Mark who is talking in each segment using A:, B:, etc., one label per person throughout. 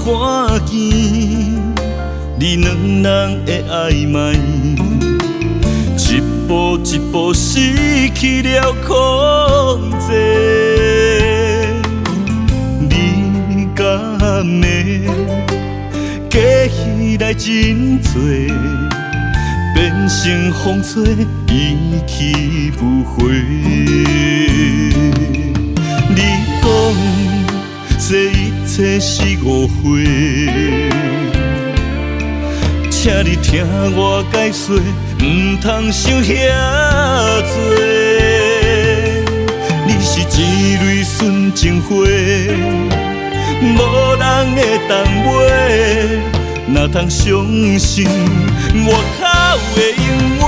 A: 看见你两人的暧昧，一步一步失去了控制。你甲暝假戏来真多，变成风吹意去不回。你讲这一切是误会，请你听我解说，唔通想遐多。你是一蕊纯情花，无人会当买，哪通相信外口的闲话？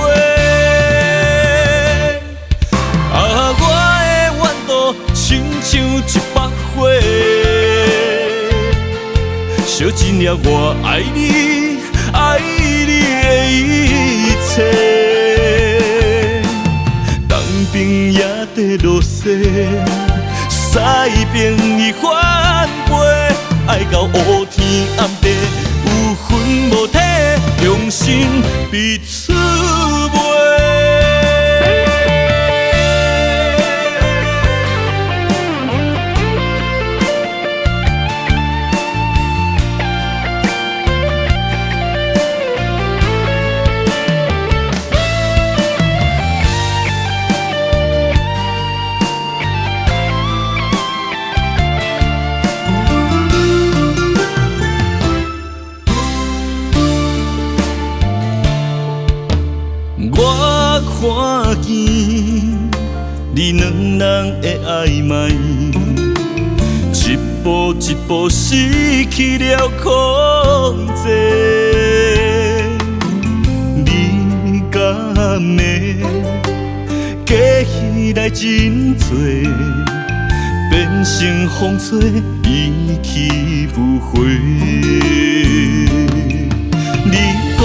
A: 啊，我的怨妒亲像一把火，烧尽了我爱你，爱你的一切。当兵也在落雪，西边已翻飞，爱到乌天暗地，有魂无体，用心彼此袂。我看见你两人的暧昧，一步一步失去了控制。你甲暝假戏来真多，变成风吹意去不回。你讲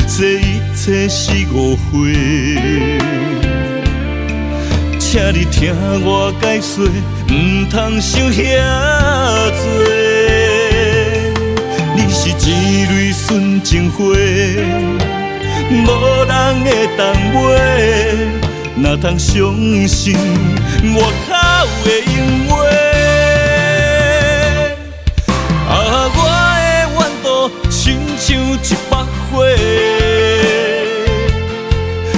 A: 这一切是误会，请你听我解说，唔通想遐多。你是一蕊纯情花，无人会当买，哪通相信外口的闲话？啊，我的怨妒亲像一把火，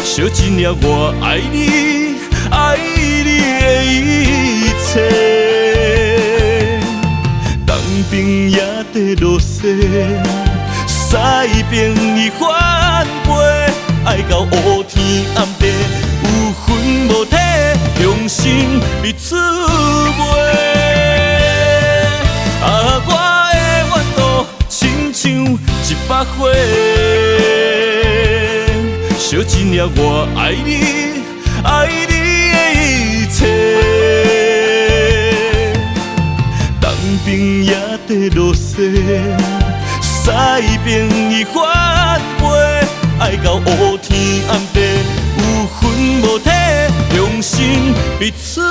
A: 烧尽了我爱你，爱你的一切。当兵也在落雪，西边已翻飞，爱到乌天暗地，有魂无体，用心彼此袂。啊，我的怨妒亲像一把火，烧尽了我爱你，爱你的一切。当兵也在落雪，西边已翻飞，爱到乌天暗地，有魂无体，用心彼此。